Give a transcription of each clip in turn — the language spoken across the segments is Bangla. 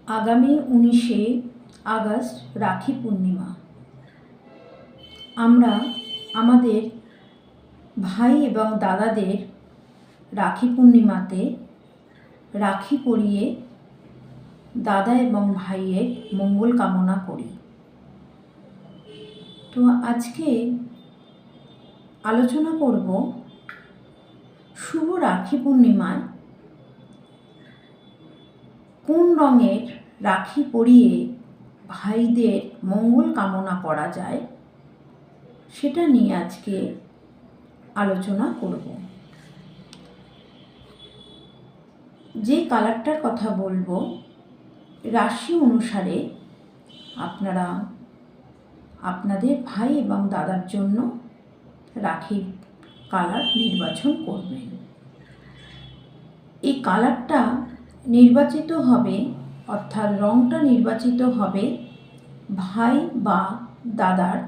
আগামী 19শে আগস্ট রাখি পূর্ণিমা। আমরা আমাদের ভাই এবং দাদাদের রাখি পূর্ণিমাতে রাখি পরিয়ে দাদা এবং ভাইয়ের মঙ্গল কামনা করি। তো আজকে আলোচনা করব শুভ রাখি পূর্ণিমায় কোন রঙের রাখি পরিয়ে ভাইদের মঙ্গল কামনা করা যায় সেটা নিয়ে আজকে আলোচনা করব। যে কালারটার কথা বলবো রাশি অনুসারে আপনারা আপনাদের ভাই এবং দাদার জন্য রাখির কালার নির্বাচন করবেন। এই কালারটা নির্বাচিত হবে, অর্থাৎ রঙটা নির্বাচিত হবে ভাই বা দাদার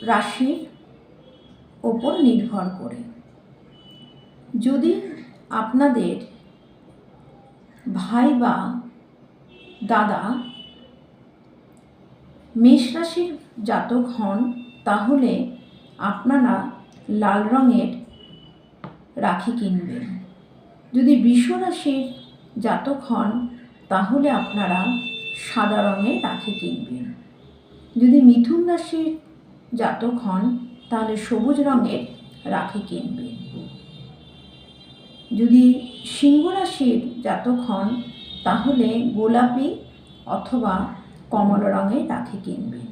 রাশির ওপর নির্ভর করে। যদি আপনাদের ভাই বা দাদা মেষ রাশির জাতক হন তাহলে আপনারা লাল রঙের রাখি কিনবেন। যদি বৃষ রাশির জাতক হন তাহলে আপনারা সাদা রঙের রাখি কিনবেন। যদি মিথুন রাশির জাতক হন তাহলে সবুজ রঙের রাখি কিনবেন। যদি সিংহ রাশির জাতক হন তাহলে গোলাপি অথবা কমলা রঙের রাখি কিনবেন।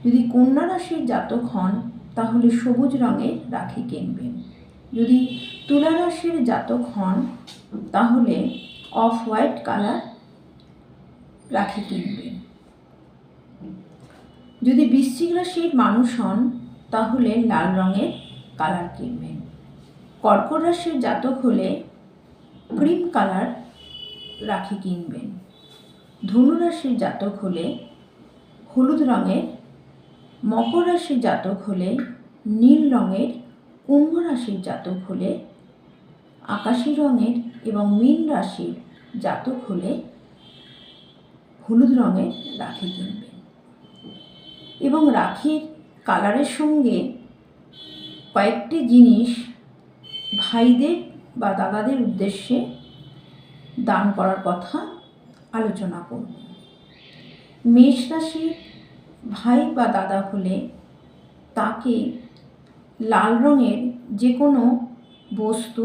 যদি কন্যা রাশির জাতক হন তাহলে সবুজ রঙের রাখি কিনবেন। যদি তুলা রাশির জাতক হন তাহলে অফ হোয়াইট কালার রাখি কিনবেন। যদি বৃশ্চিক রাশির মানুষ হন তাহলে লাল রঙের কালার কিনবেন। কর্কট রাশির জাতক হলে ক্রিম কালার রাখি কিনবেন। ধনু রাশির জাতক হলে হলুদ রঙের, মকর রাশির জাতক হলে নীল রঙের, কুম্ভ রাশির জাতক হলে আকাশী রঙের এবং মীন রাশির জাতক হলে হলুদ রঙের রাখি কিনবেন। এবং রাখির কালারের সঙ্গে কয়েকটি জিনিস ভাইদের বা দাদাদের উদ্দেশ্যে দান করার কথা আলোচনা করব। মেষ রাশির ভাই বা দাদা হলে তাকে লাল রঙের যে কোনো বস্তু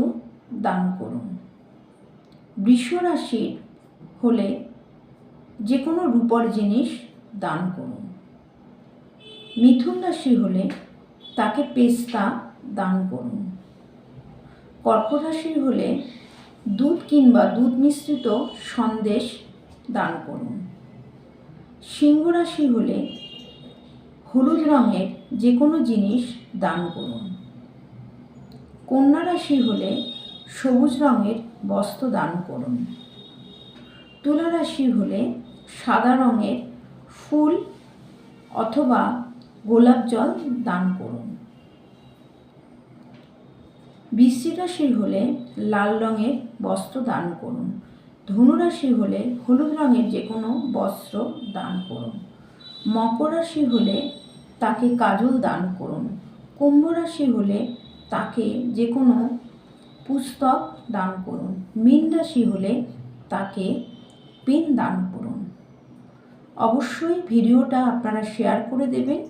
দান করুন। বৃষ রাশির হলে যে কোনো রূপোর জিনিস দান করুন। মিথুন রাশি হলে তাকে পেস্তা দান করুন। কর্কট রাশির হলে দুধ কিংবা দুধ মিশ্রিত সন্দেশ দান করুন। সিংহ রাশি হলে হলুদ রঙের যে কোনো জিনিস দান করুন। কন্যা রাশি হলে সবুজ রঙের বস্ত্র দান করুন। তুলা রাশি হলে সাদা রঙের ফুল অথবা গোলাপ জল দান করুন। বৃশ্চিক রাশি হলে লাল রঙের বস্ত্র দান করুন। ধনু রাশি হলে হলুদ রঙের যে কোনো বস্ত্র দান করুন। মকর রাশি হলে তাকে কাজল দান করুন। কুম্ভ রাশি হলে তাকে যে কোনো পুস্তক দান করুন। মীন রাশি হলে তাকে পেন দান করুন। অবশ্যই ভিডিওটা আপনারা শেয়ার করে দেবেন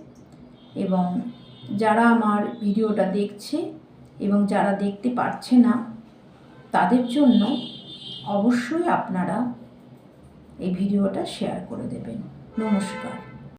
এবং যারা আমার ভিডিওটা দেখছে এবং যারা দেখতে পারছে না তাদের জন্য অবশ্যই আপনারা এই ভিডিওটা শেয়ার করে দেবেন। নমস্কার।